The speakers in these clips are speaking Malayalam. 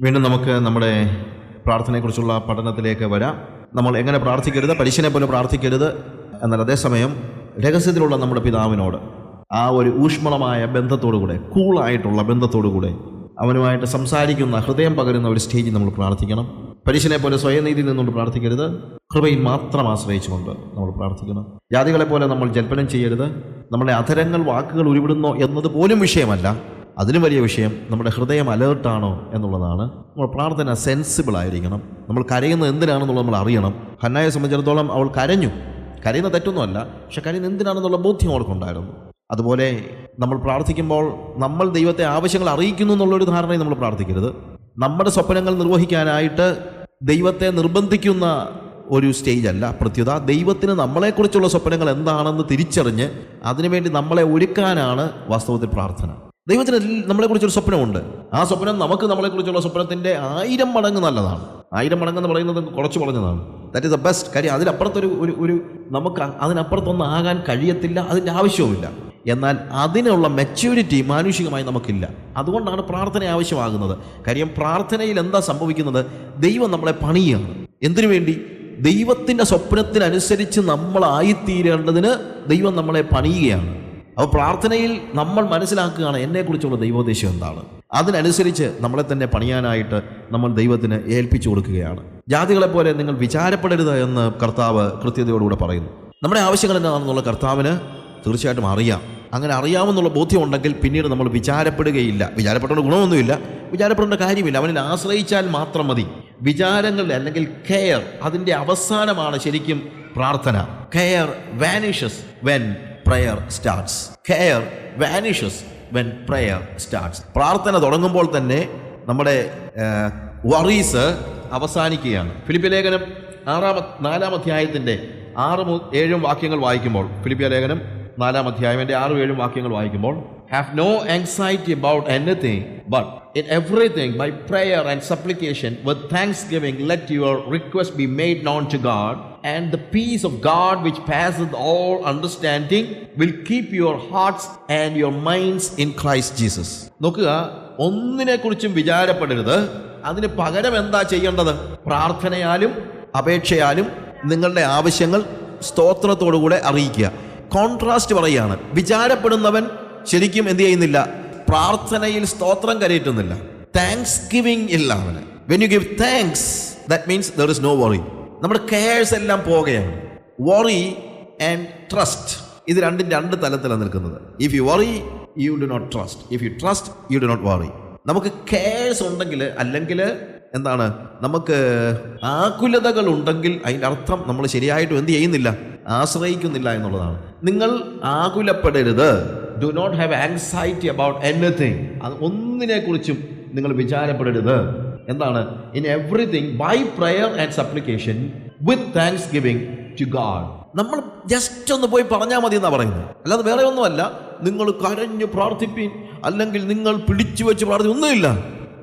വീണ്ടും നമുക്ക് നമ്മുടെ പ്രാർത്ഥനയെക്കുറിച്ചുള്ള പഠനത്തിലേക്ക് വരാം. നമ്മൾ എങ്ങനെ പ്രാർത്ഥിക്കരുത്, പരീക്ഷനെ പോലെ പ്രാർത്ഥിക്കരുത്, എന്നാൽ അതേസമയം രഹസ്യത്തിലുള്ള നമ്മുടെ പിതാവിനോട് ആ ഒരു ഊഷ്മളമായ ബന്ധത്തോടുകൂടെ, കൂളായിട്ടുള്ള ബന്ധത്തോടുകൂടെ അവനുമായിട്ട് സംസാരിക്കുന്ന, ഹൃദയം പകരുന്ന ഒരു സ്റ്റേജിൽ നമ്മൾ പ്രാർത്ഥിക്കണം. പരീക്ഷനെ പോലെ സ്വയനീതിയിൽ നിന്നുകൊണ്ട് പ്രാർത്ഥിക്കരുത്, കൃപയിൽ മാത്രം ആശ്രയിച്ചുകൊണ്ട് നമ്മൾ പ്രാർത്ഥിക്കണം. ജാതികളെ പോലെ നമ്മൾ ജൽപ്പനം ചെയ്യരുത്. നമ്മുടെ അധരങ്ങൾ വാക്കുകൾ ഉരുവിടുന്നോ എന്നത് പോലും വിഷയമല്ല. അതിലും വലിയ വിഷയം നമ്മുടെ ഹൃദയം അലേർട്ടാണോ എന്നുള്ളതാണ്. നമ്മൾ പ്രാർത്ഥന സെൻസിബിൾ ആയിരിക്കണം. നമ്മൾ കരയുന്നത് എന്തിനാണെന്നുള്ളത് നമ്മൾ അറിയണം. ഹന്നായെ സംബന്ധിച്ചിടത്തോളം അവൾ കരയുന്ന തെറ്റൊന്നുമല്ല, പക്ഷെ കരയുന്നത് എന്തിനാണെന്നുള്ള ബോധ്യം അവൾക്കുണ്ടായിരുന്നു. അതുപോലെ നമ്മൾ പ്രാർത്ഥിക്കുമ്പോൾ നമ്മൾ ദൈവത്തെ ആവശ്യങ്ങൾ അറിയിക്കുന്നു എന്നുള്ളൊരു ധാരണയിൽ നമ്മൾ പ്രാർത്ഥിക്കരുത്. നമ്മുടെ സ്വപ്നങ്ങൾ നിർവഹിക്കാനായിട്ട് ദൈവത്തെ നിർബന്ധിക്കുന്ന ഒരു സ്റ്റേജ് അല്ല പ്രത്യുത. ദൈവത്തിന് നമ്മളെക്കുറിച്ചുള്ള സ്വപ്നങ്ങൾ എന്താണെന്ന് തിരിച്ചറിഞ്ഞ് അതിനുവേണ്ടി നമ്മളെ ഒരുക്കാനാണ് വാസ്തവത്തിൽ പ്രാർത്ഥന. ദൈവത്തിന് നമ്മളെക്കുറിച്ചൊരു സ്വപ്നമുണ്ട്. ആ സ്വപ്നം നമുക്ക് നമ്മളെക്കുറിച്ചുള്ള സ്വപ്നത്തിൻ്റെ 1000 മടങ്ങ് നല്ലതാണ്. 1000 മടങ്ങെന്ന് പറയുന്നത് കുറച്ച് പറഞ്ഞതാണ്. That is the best. കാര്യം അതിനപ്പുറത്തൊരു നമുക്ക് അതിനപ്പുറത്തൊന്നും ആകാൻ കഴിയത്തില്ല, അതിൻ്റെ ആവശ്യവുമില്ല. എന്നാൽ അതിനുള്ള മെച്യൂരിറ്റി മാനുഷികമായി നമുക്കില്ല. അതുകൊണ്ടാണ് പ്രാർത്ഥന ആവശ്യമാകുന്നത്. കാര്യം പ്രാർത്ഥനയിൽ എന്താ സംഭവിക്കുന്നത്? ദൈവം നമ്മളെ പണിയുകയാണ്. എന്തിനു വേണ്ടി? ദൈവത്തിൻ്റെ സ്വപ്നത്തിനനുസരിച്ച് നമ്മളായിത്തീരേണ്ടതിന് ദൈവം നമ്മളെ പണിയുകയാണ്. അപ്പോൾ പ്രാർത്ഥനയിൽ നമ്മൾ മനസ്സിലാക്കുകയാണ് എന്നെക്കുറിച്ചുള്ള ദൈവോദ്ദേശം എന്താണ്. അതിനനുസരിച്ച് നമ്മളെ തന്നെ പണിയാനായിട്ട് നമ്മൾ ദൈവത്തിന് ഏൽപ്പിച്ചു കൊടുക്കുകയാണ്. ജാതികളെപ്പോലെ നിങ്ങൾ വിചാരപ്പെടരുത് എന്ന് കർത്താവ് കൃത്യതയോടുകൂടെ പറയുന്നു. നമ്മുടെ ആവശ്യങ്ങൾ എന്താണെന്നുള്ള കർത്താവിന് തീർച്ചയായിട്ടും അറിയാം. അങ്ങനെ അറിയാമെന്നുള്ള ബോധ്യമുണ്ടെങ്കിൽ പിന്നീട് നമ്മൾ വിചാരപ്പെടുകയില്ല. വിചാരപ്പെടേണ്ട ഗുണമൊന്നുമില്ല, വിചാരപ്പെടേണ്ട കാര്യമില്ല. അവനിൽ ആശ്രയിച്ചാൽ മാത്രം മതി. വിചാരങ്ങളുടെ അല്ലെങ്കിൽ കെയർ, അതിൻ്റെ അവസാനമാണ് ശരിക്കും പ്രാർത്ഥന. Care vanishes when prayer starts. Care vanishes when prayer starts. പ്രാർത്ഥന തുടങ്ങുമ്പോൾ തന്നെ നമ്മുടെ വറീസ് അവസാനിക്കുകയാണ്. ഫിലിപ്പിയ ലേഖനം 4-ാം അധ്യായത്തിൻ്റെ 6-7 വാക്യങ്ങൾ വായിക്കുമ്പോൾ, ഫിലിപ്പിയ ലേഖനം 4-ാം അധ്യായം 6-7 വാക്യങ്ങൾ വായിക്കുമ്പോൾ, have no anxiety about anything, but in everything by prayer and supplication with thanksgiving let your request be made known to God, and the peace of God which passeth all understanding will keep your hearts and your minds in Christ Jesus. നോക്കുക, ഒന്നിനെക്കുറിച്ചും വിചാരപ്പെടരുത്. അതിന് പകരം എന്താ ചെയ്യേണ്ടത്? പ്രാർത്ഥനയാലും അപേക്ഷയാലും നിങ്ങളുടെ ആവശ്യങ്ങൾ സ്തോത്രത്തോടുകൂടെ അറിയിക്കുക. കോൺട്രാസ്റ്റ് പറയുകയാണ്. വിചാരപ്പെടുന്നവൻ ശരിക്കും എന്ത് ചെയ്യുന്നില്ല? പ്രാർത്ഥനയിൽ സ്തോത്രം കരയറ്റുന്നില്ല. താങ്ക്സ് ഗിവിംഗ് ഇല്ല അവന്. When you give thanks, that means there is no worry. നമ്മുടെ കെയർസ് എല്ലാം പോകുകയാണ്. വറി ആൻഡ് ട്രസ്റ്റ്, ഇത് രണ്ട് തലത്തിലാണ് നിൽക്കുന്നത്. If you worry you do not trust, if you trust you do not worry. നമുക്ക് കെയർസ് ഉണ്ടെങ്കിൽ, അല്ലെങ്കിൽ എന്താണ്, നമുക്ക് ആകുലതകൾ ഉണ്ടെങ്കിൽ അതിൻ്റെ അർത്ഥം നമ്മൾ ശരിയായിട്ടും എന്ത് ചെയ്യുന്നില്ല? ആശ്രയിക്കുന്നില്ല എന്നുള്ളതാണ്. നിങ്ങൾ ആകുലപ്പെടരുത്. Do not have anxiety about anything. അത് ഒന്നിനെക്കുറിച്ചും നിങ്ങൾ വിചാരപ്പെടരുത്. എന്താണ്? In everything by prayer and supplication with thanksgiving to God. നമ്മൾ ജസ്റ്റ് ഒന്ന് പോയി പറഞ്ഞാൽ മതി എന്നാണ് പറയുന്നത്. അല്ലാതെ വേറെ ഒന്നുമല്ല. നിങ്ങൾ കരഞ്ഞു പ്രാർത്ഥിപ്പീൻ, അല്ലെങ്കിൽ നിങ്ങൾ പിടിച്ചു വെച്ച് ഒന്നുമില്ല.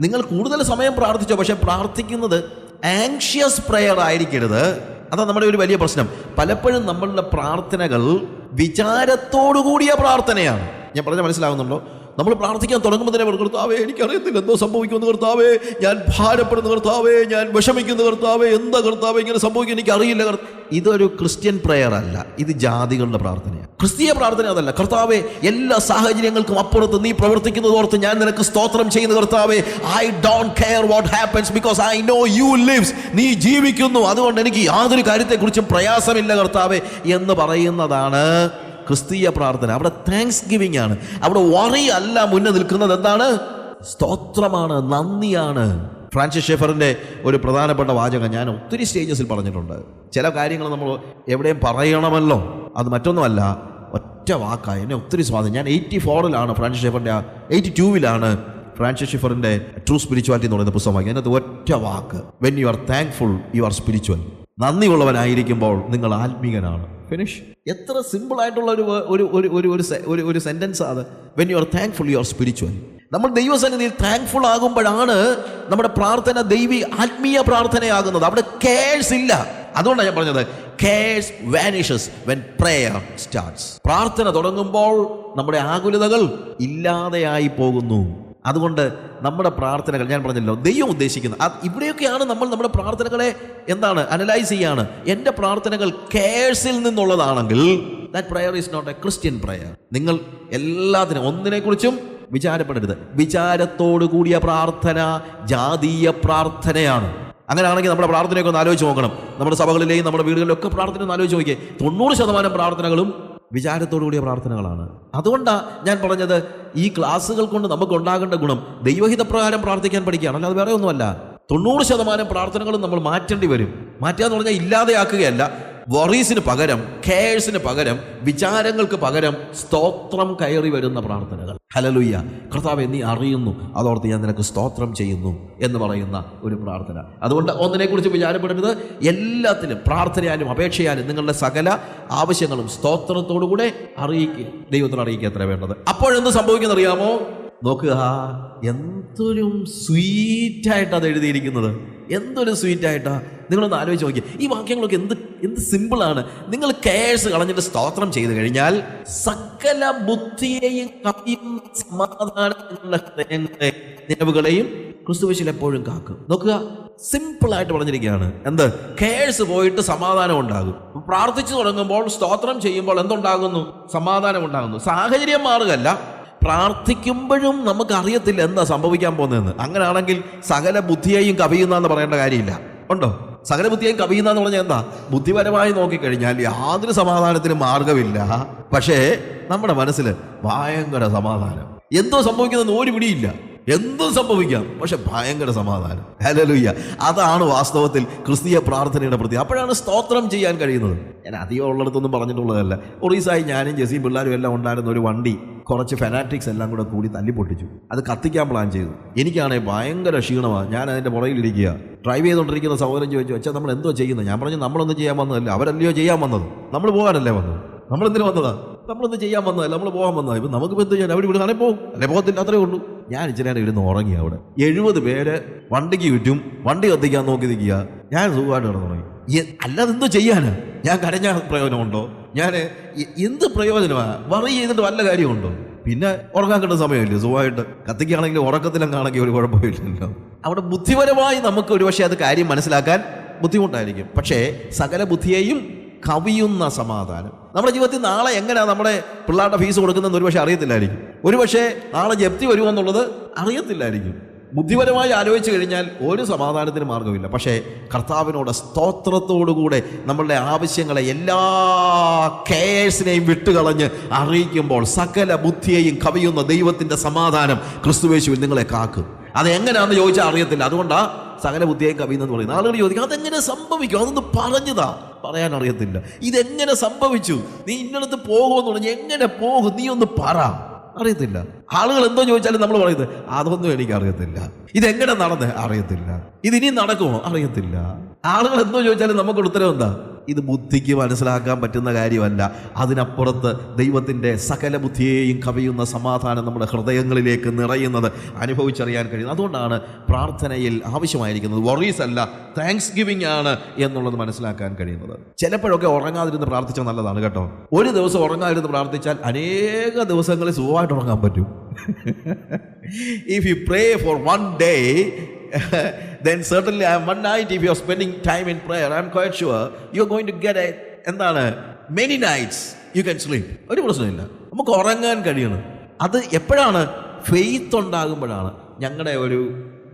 നിങ്ങൾ കൂടുതൽ സമയം പ്രാർത്ഥിച്ചോ, പക്ഷെ പ്രാർത്ഥിക്കുന്നത് ആങ്ഷ്യസ് പ്രയർ ആയിരിക്കരുത്. അതാണ് നമ്മുടെ ഒരു വലിയ പ്രശ്നം. പലപ്പോഴും നമ്മളുടെ പ്രാർത്ഥനകൾ വിചാരത്തോടുകൂടിയ പ്രാർത്ഥനയാണ്. ഞാൻ പറഞ്ഞാൽ മനസ്സിലാകുന്നുണ്ടോ? നമ്മൾ പ്രാർത്ഥിക്കാൻ തുടങ്ങുമ്പോൾ തന്നെ കർത്താവേ എനിക്കറിയത്തില്ല എന്തോ സംഭവിക്കുമെന്ന്, കർത്താവേ ഞാൻ ഭാരപ്പെടുന്നു, കർത്താവേ ഞാൻ വിഷമിക്കുന്നു, കർത്താവേ എന്താ കർത്താവേ ഇങ്ങനെ സംഭവിക്കും എനിക്കറിയില്ല. ഇതൊരു ക്രിസ്ത്യൻ പ്രയർ അല്ല, ഇത് ജാതികളുടെ പ്രാർത്ഥനയാണ്. ക്രിസ്തീയ പ്രാർത്ഥന അതല്ല. കർത്താവേ എല്ലാ സാഹചര്യങ്ങൾക്കും അപ്പുറത്ത് നീ പ്രവർത്തിക്കുന്നത് ഓർത്ത് ഞാൻ നിനക്ക് സ്തോത്രം ചെയ്യുന്നു കർത്താവേ. I don't care what happens because I know you lives. നീ ജീവിക്കുന്നു, അതുകൊണ്ട് എനിക്ക് യാതൊരു കാര്യത്തെക്കുറിച്ചും പ്രയാസമില്ല കർത്താവേ എന്ന് പറയുന്നതാണ് ക്രിസ്തീയ പ്രാർത്ഥന. അവിടെ താങ്ക്സ് ഗിവിംഗ് ആണ്. അവിടെ വറി അല്ല മുന്നിൽ നിൽക്കുന്നത്. എന്താണ്? സ്തോത്രമാണ്, നന്ദിയാണ്. ഫ്രാൻസിസ് ഷെഫറിൻ്റെ ഒരു പ്രധാനപ്പെട്ട വാചകം ഞാൻ ഒത്തിരി സ്റ്റേജസിൽ പറഞ്ഞിട്ടുണ്ട്. ചില കാര്യങ്ങൾ നമ്മൾ എവിടെയും പറയണമല്ലോ, അത് മറ്റൊന്നുമല്ല, ഒറ്റ വാക്കായി എന്നെ ഒത്തിരി സ്വാധീനം. ഞാൻ 84-ലാണ് ഫ്രാൻസിസ് ഷെഫറിൻ്റെ 82-ലാണ് ഫ്രാൻസിസ് ഷെഫറിൻ്റെ ട്രൂ സ്പിരിച്വാലിറ്റി എന്ന് പറയുന്ന പുസ്തകം വായിക്കുക. അതിനകത്ത് ഒറ്റ വാക്ക്, when you are thankful you are spiritual. നന്ദിയുള്ളവനായിരിക്കുമ്പോൾ നിങ്ങൾ ആത്മീകനാണ്. ഫിനിഷ്. എത്ര സിമ്പിൾ ആയിട്ടുള്ള ഒരു സെന്റൻസ് അത്. When you are thankful you are spiritual. നമ്മൾ ദൈവസന്നിധിയിൽ താങ്ക്ഫുൾ ആകുമ്പോഴാണ് നമ്മുടെ പ്രാർത്ഥന ആത്മീയ പ്രാർത്ഥനയാകുന്നത്. അവിടെ കെയർസ് ഇല്ല. അതുകൊണ്ടാണ് ഞാൻ പറഞ്ഞത് cares vanishes when prayer starts. പ്രാർത്ഥന തുടങ്ങുമ്പോൾ നമ്മുടെ ആകുലതകൾ ഇല്ലാതെയായി പോകുന്നു. അതുകൊണ്ട് നമ്മുടെ പ്രാർത്ഥനകൾ ഞാൻ പറഞ്ഞല്ലോ ദൈവം ഉദ്ദേശിക്കുന്നത് ഇവിടെയൊക്കെയാണ് നമ്മൾ നമ്മുടെ പ്രാർത്ഥനകളെ അനലൈസ് ചെയ്യാണ്. എൻ്റെ പ്രാർത്ഥനകൾ കെയർസിൽ നിന്നുള്ളതാണെങ്കിൽ that prayer is not a Christian prayer. നിങ്ങൾ എല്ലാത്തിനും ഒന്നിനെക്കുറിച്ചും വിചാരപ്പെടരുത്. വിചാരത്തോടു കൂടിയ പ്രാർത്ഥന ജാതീയ പ്രാർത്ഥനയാണ്. അങ്ങനെയാണെങ്കിൽ നമ്മുടെ പ്രാർത്ഥനയൊക്കെ ഒന്ന് ആലോചിച്ച് നോക്കണം. നമ്മുടെ സഭകളിലെയും നമ്മുടെ വീടുകളിലും ഒക്കെ പ്രാർത്ഥന ഒന്ന് ആലോചിച്ച് നോക്കിയേ. 90% പ്രാർത്ഥനകളും വിചാരത്തോടു കൂടിയ പ്രാർത്ഥനകളാണ്. അതുകൊണ്ടാണ് ഞാൻ പറഞ്ഞത് ഈ ക്ലാസ്സുകൾ കൊണ്ട് നമുക്ക് ഉണ്ടാകേണ്ട ഗുണം ദൈവഹിതപ്രകാരം പ്രാർത്ഥിക്കാൻ പഠിക്കുകയാണ്, അല്ലാതെ വേറെ ഒന്നുമല്ല. 90% പ്രാർത്ഥനകളും നമ്മൾ മാറ്റേണ്ടി വരും. മാറ്റുക എന്ന് പറഞ്ഞാൽ ഇല്ലാതെയാക്കുകയല്ല. വറീസിന് പകരം, കെയർസിന് പകരം, വിചാരങ്ങൾക്ക് പകരം സ്തോത്രം കയറി വരുന്ന പ്രാർത്ഥനകൾ. ഹല്ലേലൂയ, കർത്താവേ നീ അറിയുന്നു, അതോർത്ത് ഞാൻ നിനക്ക് സ്തോത്രം ചെയ്യുന്നു എന്ന് പറയുന്ന ഒരു പ്രാർത്ഥന. അതുകൊണ്ട് ഒന്നിനെക്കുറിച്ച് വിചാരപ്പെടരുത്. എല്ലാത്തിലും പ്രാർത്ഥനയാലും അപേക്ഷയാലും നിങ്ങളുടെ സകല ആവശ്യങ്ങളും സ്തോത്രത്തോടുകൂടെ അറിയിക്കുക, ദൈവത്തിന് അറിയിക്കുക അത്ര വേണ്ടത്. അപ്പോഴെന്ത് സംഭവിക്കുന്നറിയാമോ? നോക്കുക, എന്തൊരു സ്വീറ്റായിട്ടാണ് അത് എഴുതിയിരിക്കുന്നത്. എന്തൊരു സ്വീറ്റായിട്ടാ! നിങ്ങളൊന്ന് ആലോചിച്ച് നോക്കിയേ. ഈ വാക്യങ്ങളൊക്കെ എന്ത് സിമ്പിളാണ്. നിങ്ങൾ കെയർസ് കളഞ്ഞിട്ട് സ്തോത്രം ചെയ്തു കഴിഞ്ഞാൽ സകല ബുദ്ധിയെയും കവിയുന്ന സമാധാനം നിങ്ങളുടെ ഹൃദയങ്ങളെ നിലവുകളെയും ക്രിസ്തുവേശുവിൽ എപ്പോഴും കാക്കും. നോക്കുക, സിമ്പിളായിട്ട് പറഞ്ഞിരിക്കുകയാണ്. കെയർസ് പോയിട്ട് സമാധാനം ഉണ്ടാകും. പ്രാർത്ഥിച്ചു തുടങ്ങുമ്പോൾ, സ്തോത്രം ചെയ്യുമ്പോൾ എന്തുണ്ടാകുന്നു? സമാധാനം ഉണ്ടാകുന്നു. സാഹചര്യം മാറുകയല്ല, പ്രാർത്ഥിക്കുമ്പോഴും നമുക്ക് അറിയത്തില്ല എന്താ സംഭവിക്കാൻ പോകുന്നതെന്ന്. അങ്ങനെയാണെങ്കിൽ സകല ബുദ്ധിയെയും കവിയുന്ന എന്ന് പറയേണ്ട കാര്യമില്ല. ഉണ്ടോ? സകല ബുദ്ധിയെയും കവിയുന്ന എന്ന് പറഞ്ഞാൽ എന്താ? ബുദ്ധിപരമായി നോക്കിക്കഴിഞ്ഞാൽ യാതൊരു സമാധാനത്തിനും മാർഗമില്ല. പക്ഷേ നമ്മുടെ മനസ്സിൽ ഭയങ്കര സമാധാനം. എന്തോ സംഭവിക്കുന്നതെന്ന് ഒരു പിടിയില്ല. എന്തും സംഭവിക്കാം, പക്ഷെ ഭയങ്കര സമാധാനം. ഹല്ലേലൂയ. അതാണ് വാസ്തവത്തിൽ ക്രിസ്തീയ പ്രാർത്ഥനയുടെ പ്രതി. അപ്പോഴാണ് സ്തോത്രം ചെയ്യാൻ കഴിയുന്നത്. ഞാൻ അധികം ഉള്ളിടത്തൊന്നും പറഞ്ഞിട്ടുള്ളതല്ല. ഒറീസായി ഞാനും ജെസിയും പിള്ളേരും എല്ലാം ഉണ്ടായിരുന്ന ഒരു വണ്ടി കുറച്ച് ഫെനാറ്റിക്സ് എല്ലാം കൂടി തല്ലിപ്പൊട്ടിച്ചു. അത് കത്തിക്കാൻ പ്ലാൻ ചെയ്തു. എനിക്കാണെങ്കിൽ ഭയങ്കര ക്ഷീണമാണ്. ഞാൻ അതിൻ്റെ പുറകിലിരിക്കുക. ഡ്രൈവ് ചെയ്തുകൊണ്ടിരിക്കുന്ന സഹോദരൻ ചോദിച്ചു, അച്ഛാ നമ്മൾ എന്തോ ചെയ്യുന്നത്? ഞാൻ പറഞ്ഞു, നമ്മളൊന്നും ചെയ്യാൻ വന്നതല്ല, അവരല്ലയോ ചെയ്യാൻ വന്നത്. നമ്മൾ പോകാനല്ലേ വന്നത്. നമ്മളെന്തിനു വന്നതാ? നമ്മളൊന്നും ചെയ്യാൻ വന്നതല്ല, നമ്മൾ പോകാൻ വന്നതാ. ഇപ്പം നമുക്ക് എന്ത് ചെയ്യാൻ? അവിടെ വിടുകയാണെ പോകും, അല്ലെ പോകത്തില്ല, അത്രേ ഉള്ളൂ. ഞാൻ ഇച്ചിരി നേരം ഇരുന്ന് ഉറങ്ങി. അവിടെ 70 പേര് വണ്ടിക്ക് ചുറ്റും വണ്ടി കത്തിക്കാൻ നോക്കി നിൽക്കുക. ഞാൻ സുഖമായിട്ട് കിടന്നുറങ്ങി. അല്ലാതെ എന്തോ ചെയ്യാനാ? ഞാൻ കരഞ്ഞ പ്രയോജനമുണ്ടോ? ഞാൻ എന്ത് പ്രയോജനമാണ്? വറി ചെയ്തിട്ട് വല്ല കാര്യമുണ്ടോ? പിന്നെ ഉറങ്ങാൻ കിട്ടുന്ന സമയമില്ല. സുഖമായിട്ട് കത്തിക്കുകയാണെങ്കിൽ ഉറക്കത്തിലങ്ങാണെങ്കിൽ ഒരു കുഴപ്പമില്ലല്ലോ. അവിടെ ബുദ്ധിപരമായി നമുക്ക് ഒരുപക്ഷെ അത് കാര്യം മനസ്സിലാക്കാൻ ബുദ്ധിമുട്ടായിരിക്കും. പക്ഷേ സകല ബുദ്ധിയെയും കവിയുന്ന സമാധാനം. നമ്മുടെ ജീവിതത്തിൽ നാളെ എങ്ങനെയാണ് നമ്മുടെ പിള്ളേരുടെ ഫീസ് കൊടുക്കുന്നതെന്ന് ഒരുപക്ഷെ അറിയത്തില്ലായിരിക്കും. ഒരുപക്ഷെ നാളെ ജപ്തി വരുമെന്നുള്ളത് അറിയത്തില്ലായിരിക്കും. ബുദ്ധിപരമായി ആലോചിച്ച് കഴിഞ്ഞാൽ ഒരു സമാധാനത്തിന് മാർഗമില്ല. പക്ഷേ കർത്താവിനോട് സ്തോത്രത്തോടുകൂടെ നമ്മളുടെ ആവശ്യങ്ങളെ എല്ലാ കെയർസിനെയും വിട്ടുകളഞ്ഞ് അറിയിക്കുമ്പോൾ സകല ബുദ്ധിയെയും കവിയുന്ന ദൈവത്തിൻ്റെ സമാധാനം ക്രിസ്തുവേശുവിൽ നിങ്ങളെ കാക്കും. അതെങ്ങനെയാണെന്ന് ചോദിച്ചാൽ അറിയത്തില്ല. അതുകൊണ്ടാണ് സകല ബുദ്ധിയെയും കവിയുന്നെന്ന് പറയുന്നത്. ആളുകൾ ചോദിക്കും, അതെങ്ങനെ സംഭവിക്കും? അതൊന്ന് പറഞ്ഞതാ, പറയാൻ അറിയത്തില്ല. ഇതെങ്ങനെ സംഭവിച്ചു? നീ ഇന്നടത്ത് പോകുമെന്ന് പറഞ്ഞു, എങ്ങനെ പോകും? നീ ഒന്ന് പറ. അറിയത്തില്ല. ആളുകൾ എന്തോ ചോദിച്ചാലും നമ്മൾ പറയുന്നത് അതൊന്നും എനിക്ക് അറിയത്തില്ല. ഇതെങ്ങനെ നടന്ന് അറിയത്തില്ല. ഇതിനി നടക്കുമോ? അറിയത്തില്ല. ആളുകൾ എന്തോ ചോദിച്ചാലും നമുക്കൊരു ഉത്തരം എന്താ? ഇത് ബുദ്ധിക്ക് മനസ്സിലാക്കാൻ പറ്റുന്ന കാര്യമല്ല. അതിനപ്പുറത്ത് ദൈവത്തിൻ്റെ സകല ബുദ്ധിയെയും കവിയുന്ന സമാധാനം നമ്മുടെ ഹൃദയങ്ങളിലേക്ക് നിറയുന്നത് അനുഭവിച്ചറിയാൻ കഴിയുന്നത്. അതുകൊണ്ടാണ് പ്രാർത്ഥനയിൽ ആവശ്യമായിരിക്കുന്നത് വറീസ് അല്ല, താങ്ക്സ് ഗിവിംഗ് ആണ് എന്നുള്ളത് മനസ്സിലാക്കാൻ കഴിയുന്നത്. ചിലപ്പോഴൊക്കെ ഉറങ്ങാതിരുന്ന് പ്രാർത്ഥിച്ചാൽ നല്ലതാണ് കേട്ടോ. ഒരു ദിവസം ഉറങ്ങാതിരുന്ന് പ്രാർത്ഥിച്ചാൽ അനേക ദിവസങ്ങളിൽ സുഖമായിട്ട് ഉറങ്ങാൻ പറ്റും. If you pray for one day, then certainly one night if you are spending time in prayer, I am quite sure you are going to get many nights you can sleep. ഒരു പ്രശ്നമില്ല, നമുക്ക് ഉറങ്ങാൻ കഴിയണം. അത് എപ്പോഴാണ്? ഫെയ്ത്ത് ഉണ്ടാകുമ്പോഴാണ്. ഞങ്ങളുടെ ഒരു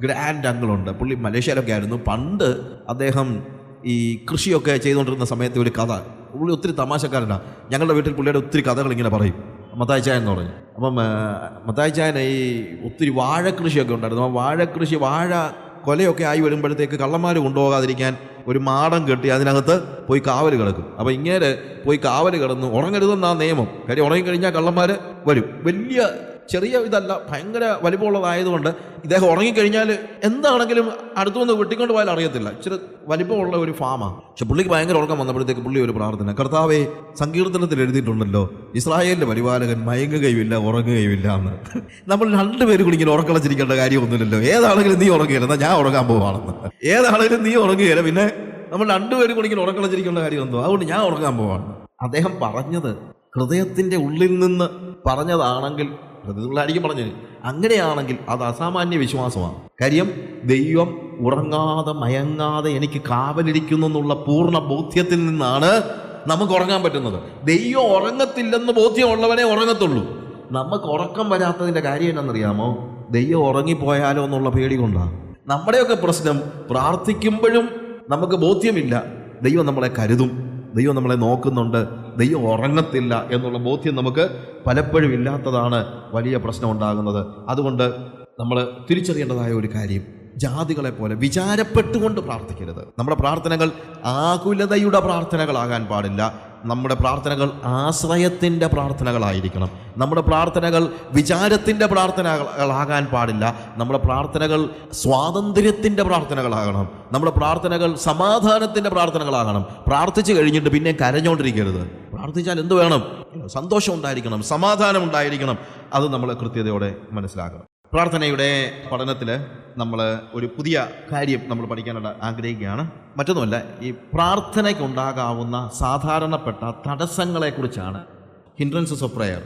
ഗ്രാൻഡ് അങ്കിളുണ്ട്, പുള്ളി മലേഷ്യയിലൊക്കെ ആയിരുന്നു. പണ്ട് അദ്ദേഹം ഈ കൃഷിയൊക്കെ ചെയ്തുകൊണ്ടിരുന്ന സമയത്ത് ഒരു കഥ, പുള്ളി ഒത്തിരി തമാശക്കാരനാണ്. ഞങ്ങളുടെ വീട്ടിൽ പുള്ളിയുടെ ഒത്തിരി കഥകൾ ഇങ്ങനെ പറയും. മത്തായിച്ചായൻ എന്ന് പറഞ്ഞു. അപ്പം മത്തായിച്ചായൻ ഈ ഒത്തിരി വാഴക്കൃഷിയൊക്കെ ഉണ്ടായിരുന്നു. ആ വാഴക്കൃഷി, വാഴ കൊലയൊക്കെ ആയി വരുമ്പോഴത്തേക്ക് കള്ളന്മാർ കൊണ്ടുപോകാതിരിക്കാൻ ഒരു മാടം കെട്ടി അതിനകത്ത് പോയി കാവൽ കിടക്കും. അപ്പം ഇങ്ങനെ പോയി കാവൽ കിടന്ന് ഉറങ്ങരുതെന്നാ നിയമം. കാര്യം ഉറങ്ങിക്കഴിഞ്ഞാൽ കള്ളന്മാർ വരും. വലിയ ചെറിയ ഇതല്ല, ഭയങ്കര വലിപ്പമുള്ളതായതുകൊണ്ട് ഇദ്ദേഹം ഉറങ്ങിക്കഴിഞ്ഞാൽ എന്താണെങ്കിലും അടുത്തുനിന്ന് വെട്ടിക്കൊണ്ട് പോയാൽ അറിയത്തില്ല. ഇച്ചിരി വലിപ്പമുള്ള ഒരു ഫാമാണ്. പക്ഷെ പുള്ളിക്ക് ഭയങ്കര ഉറക്കം വന്നപ്പോഴത്തേക്ക് പുള്ളി ഒരു പ്രാർത്ഥന, കർത്താവേ, സങ്കീർത്തനത്തിൽ എഴുതിയിട്ടുണ്ടല്ലോ, ഇസ്രായേലിൻ്റെ പരിപാലകൻ മയങ്ങുകയുമില്ല ഉറങ്ങുകയുമില്ല എന്ന്. നമ്മൾ രണ്ടുപേരും കൂടി ഇങ്ങനെ ഉറക്കളച്ചിരിക്കേണ്ട കാര്യമൊന്നുമില്ലല്ലോ. ഏതാണെങ്കിലും നീ ഉറങ്ങുകയില്ല, എന്നാൽ ഞാൻ ഉറങ്ങാൻ പോവാണെന്ന്. ഏതാണെങ്കിലും നീ ഉറങ്ങുകയില്ല, പിന്നെ നമ്മൾ രണ്ടുപേരും കൂടി ഇങ്ങനെ ഉറക്കളച്ചിരിക്കേണ്ട കാര്യം എന്തോ, അതുകൊണ്ട് ഞാൻ ഉറങ്ങാൻ പോവാണ്. അദ്ദേഹം പറഞ്ഞത് ഹൃദയത്തിൻ്റെ ഉള്ളിൽ നിന്ന് പറഞ്ഞതാണെങ്കിൽ നിങ്ങളായിരിക്കും പറഞ്ഞത്. അങ്ങനെയാണെങ്കിൽ അത് അസാമാന്യ വിശ്വാസമാണ്. കാര്യം ദൈവം ഉറങ്ങാതെ മയങ്ങാതെ എനിക്ക് കാവലിരിക്കുന്നു എന്നുള്ള പൂർണ്ണ ബോധ്യത്തിൽ നിന്നാണ് നമുക്ക് ഉറങ്ങാൻ പറ്റുന്നത്. ദൈവം ഉറങ്ങത്തില്ലെന്ന് ബോധ്യമുള്ളവനെ ഉറങ്ങത്തുള്ളൂ. നമുക്ക് ഉറക്കം വരാത്തതിൻ്റെ കാര്യം എന്നാണെന്നറിയാമോ? ദൈവം ഉറങ്ങിപ്പോയാലോ എന്നുള്ള പേടി കൊണ്ടാണ്. നമ്മുടെയൊക്കെ പ്രശ്നം പ്രാർത്ഥിക്കുമ്പോഴും നമുക്ക് ബോധ്യമില്ല ദൈവം നമ്മളെ കരുതും, ദൈവം നമ്മളെ നോക്കുന്നുണ്ട്, ദൈവം ഉറങ്ങത്തില്ല എന്നുള്ള ബോധ്യം നമുക്ക് പലപ്പോഴും ഇല്ലാത്തതാണ് വലിയ പ്രശ്നം ഉണ്ടാകുന്നത്. അതുകൊണ്ട് നമ്മൾ തിരിച്ചറിയേണ്ടതായ ഒരു കാര്യം, ജാതികളെ പോലെ വിചാരപ്പെട്ടുകൊണ്ട് പ്രാർത്ഥിക്കരുത്. നമ്മുടെ പ്രാർത്ഥനകൾ ആകുലതയുടെ പ്രാർത്ഥനകളാകാൻ പാടില്ല. നമ്മുടെ പ്രാർത്ഥനകൾ ആശ്രയത്തിൻ്റെ പ്രാർത്ഥനകളായിരിക്കണം. നമ്മുടെ പ്രാർത്ഥനകൾ വിചാരത്തിൻ്റെ പ്രാർത്ഥനകളാകാൻ പാടില്ല. നമ്മുടെ പ്രാർത്ഥനകൾ സ്വാതന്ത്ര്യത്തിൻ്റെ പ്രാർത്ഥനകളാകണം. നമ്മുടെ പ്രാർത്ഥനകൾ സമാധാനത്തിൻ്റെ പ്രാർത്ഥനകളാകണം. പ്രാർത്ഥിച്ചു കഴിഞ്ഞിട്ട് പിന്നെ കരഞ്ഞുകൊണ്ടിരിക്കരുത്. പ്രാർത്ഥിച്ചാൽ എന്ത് വേണം? സന്തോഷം ഉണ്ടായിരിക്കണം, സമാധാനം ഉണ്ടായിരിക്കണം. അത് നമ്മൾ കൃത്യതയോടെ മനസ്സിലാക്കണം. പ്രാർത്ഥനയുടെ പഠനത്തിൽ നമ്മൾ ഒരു പുതിയ കാര്യം നമ്മൾ പഠിക്കാനായിട്ട് ആഗ്രഹിക്കുകയാണ്. മറ്റൊന്നുമല്ല, ഈ പ്രാർത്ഥനയ്ക്കുണ്ടാകാവുന്ന സാധാരണപ്പെട്ട തടസ്സങ്ങളെക്കുറിച്ചാണ്. Hindrances of prayer.